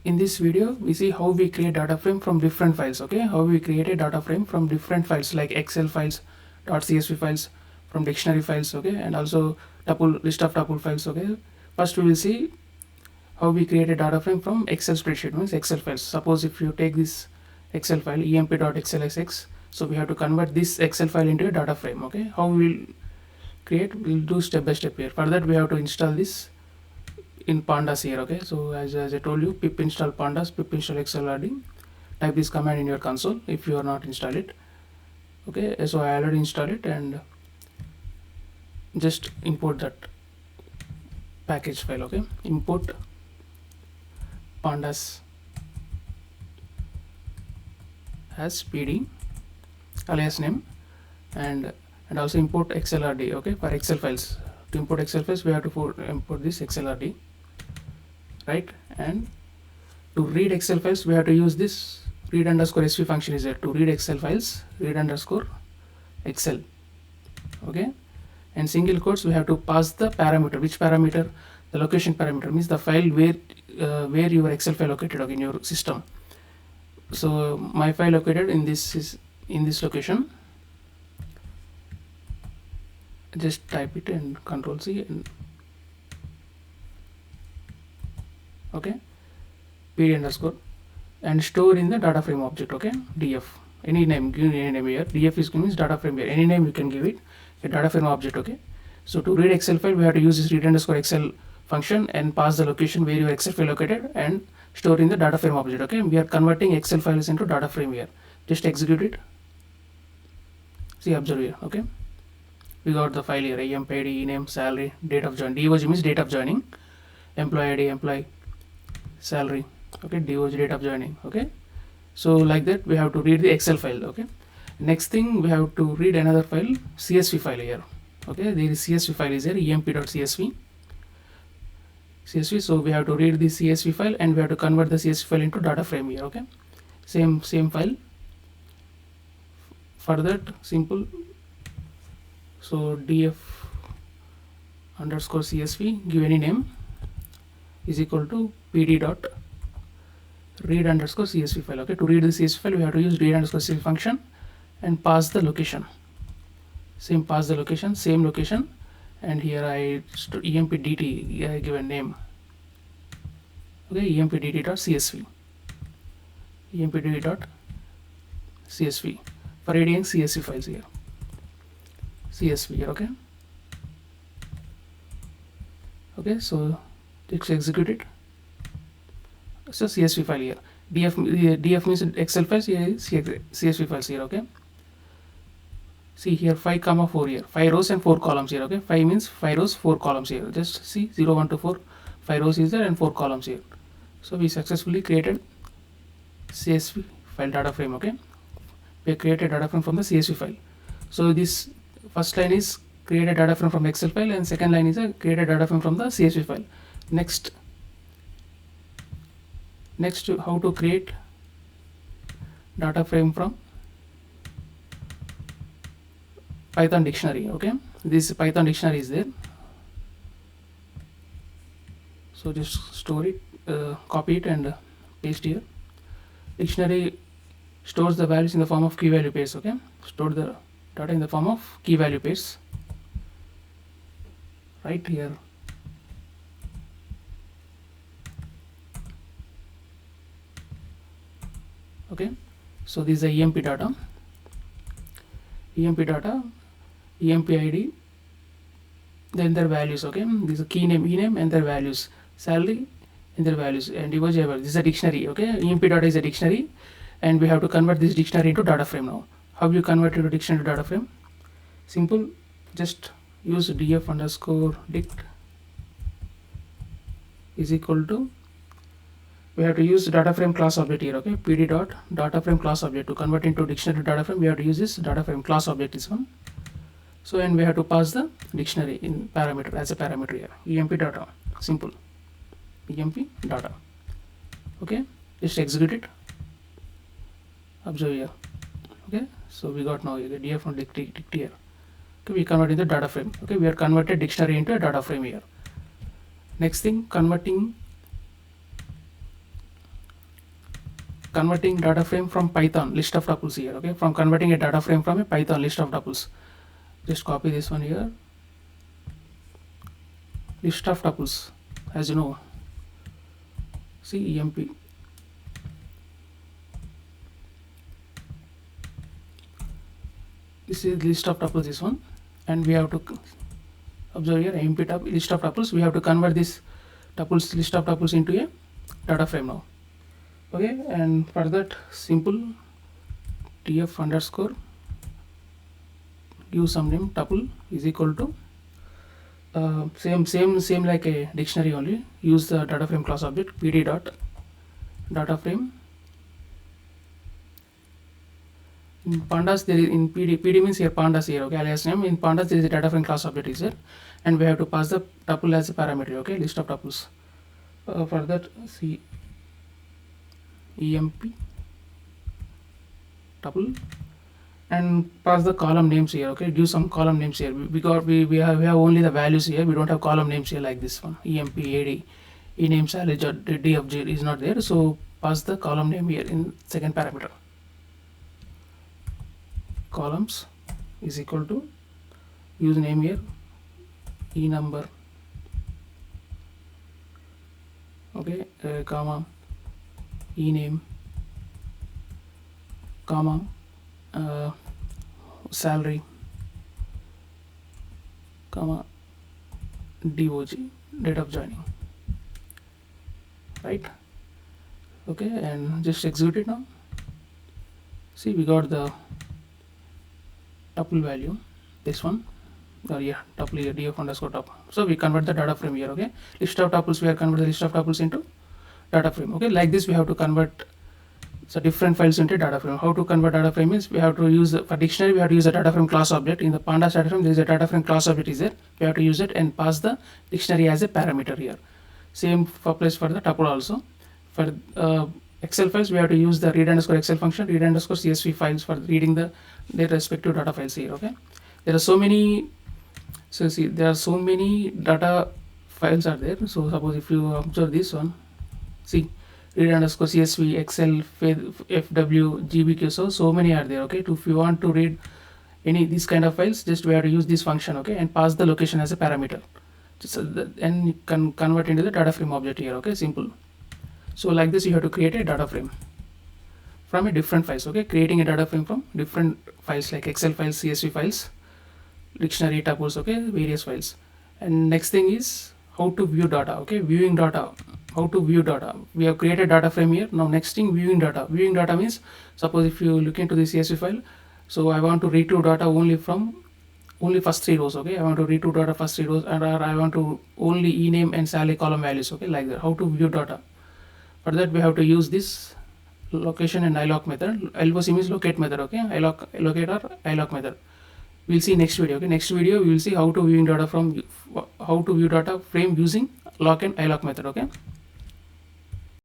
In this video we see how we create data frame from different files. Okay, how we create a data frame from different files like Excel files, .csv files, from dictionary files. Okay, and also tuple list of tuple files. Okay, first we will see how we create a data frame from Excel spreadsheet, means Excel files. Suppose if you take this Excel file emp.xlsx, so we have to convert this Excel file into a data frame. Okay, how we will create, we'll do step by step here. For that we have to install this in Pandas here. Okay, so as I told you, pip install Pandas, pip install xlrd. Type this command in your console if you are not installed it. Okay, so I already installed it, and just import that package file. Okay, import Pandas as pd alias name, and also import xlrd. Okay, for Excel files, to import Excel files we have to import this xlrd, right? And to read Excel files we have to use this read underscore sv function is there. To read Excel files, read underscore excel. Okay, and single quotes we have to pass the parameter. Which parameter? The location parameter, means the file where your Excel file located, okay, in your system. So my file located in this location. Just type it and Control C, and okay, pd underscore, and store in the data frame object. Okay, df, any name, give any name here. Df is means data frame here, any name you can give it, a data frame object. Okay, so to read Excel file we have to use this read underscore excel function and pass the location where your Excel file located and store in the data frame object. Okay, we are converting Excel files into data frame here. Just execute it. See, observe here. Okay, we got the file here, emp id, name, salary, date of joining. doj means date of joining, employee id, employee, salary. Okay, doj, date of joining. Okay, so like that we have to read the Excel file. Okay, next thing we have to read another file, csv file here. Okay, there is csv file is here, emp.csv. So we have to read the csv file and we have to convert the csv file into data frame here. Okay, same file. For that, simple. So df underscore csv, give any name, is equal to pd dot read underscore csv file. Okay, to read the csv file we have to use read underscore csv function and pass the location. Pass the location, same location, and here I empdt, I give a name. Okay, empdt.csv, empdt.csv for reading csv files here. CSV here. Okay, okay, so just execute it. So CSV file here, df means Excel files, here is CSV files here. Okay, see here 5,4 here, 5 rows and 4 columns here. Okay, 5 means 5 rows 4 columns here. Just see 0 1 2 4, 5 rows is there and 4 columns here. So we successfully created CSV file data frame. Okay, we created data frame from the CSV file. So this first line is create a data frame from Excel file, and second line is create a data frame from the CSV file. Next, how to create data frame from Python dictionary. Okay, this Python dictionary is there. So just store it, copy it and paste here. Dictionary stores the values in the form of key value pairs. Okay, store the data in the form of key value pairs right here. Okay, so this is the emp data, emp id, then their values. Okay, this is a key name, ename, and their values, salary and their values, and this is a dictionary. Okay, emp data is a dictionary and we have to convert this dictionary into data frame. Now how you convert it to dictionary to data frame? Simple, just use df underscore dict is equal to, we have to use data frame class object here. Okay, pd dot data frame class object. To convert into dictionary to data frame we have to use this data frame class object, this one. So and we have to pass the dictionary in parameter as a parameter here, emp data. Simple, emp data. Okay, just execute it, observe here. Okay, so we got now the df from dict here. Okay, we convert in the data frame. Okay, we are converted dictionary into a data frame here. Next thing, converting converting data frame from Python list of tuples here. Okay, from converting a data frame from a Python list of tuples. Just copy this one here. List of tuples, as you know. See emp. This is list of tuples, this one, and we have to observe here emp list of tuples. We have to convert this tuples list of tuples into a data frame now. Okay, and for that, simple df underscore give some name tuple is equal to same like a dictionary only. Use the data frame class object pd dot data frame. In pandas there is in pd means here pandas here, okay, alias name. In pandas there is a data frame class object is there, and we have to pass the tuple as a parameter. Okay, list of tuples. For that, see emp tuple and pass the column names here. Okay, give some column names here because we have only the values here. We don't have column names here like this one. emp ad ename salary dfj is not there, so pass the column name here in second parameter. Columns is equal to use name here e number, okay, comma e name, comma salary, comma dog date of joining, right? Okay, and just execute it now. See, we got the tuple value, this one, yeah, tuple here df underscore tuple. So we convert the data frame here. Okay, list of tuples, we have converted the list of tuples into data frame. Okay, like this we have to convert the different files into data frame. How to convert data frame is we have to use for dictionary, we have to use the data frame class object. In the pandas data frame there is a data frame class object is there, we have to use it and pass the dictionary as a parameter here. Same applies for the tuple also. For Excel files we have to use the read underscore Excel function, read underscore CSV files for reading their respective data files here. Okay, there are so many, so see there are so many data files are there. So suppose if you observe this one, see read underscore CSV, Excel, FW, GBQ, so many are there. Okay, if you want to read any these kind of files, just we have to use this function, okay, and pass the location as a parameter, and you can convert into the data frame object here. Okay, simple. So like this you have to create a data frame from a different files. Okay, creating a data frame from different files like Excel files, CSV files, dictionary, tuples, okay, various files. And next thing is how to view data. Okay, viewing data, how to view data. We have created data frame here. Now next thing, viewing data. Viewing data means, suppose if you look into the CSV file, so I want to read to data only from first 3 rows. Okay, I want to read to data first 3 rows, and I want to only ename and salary column values. Okay, like that. How to view data. For that we have to use this location and iloc method. LOC means locate method. Okay, locate or iloc method. We'll see next video. Okay, next video we will see how to view data frame using lock and iloc method. Okay.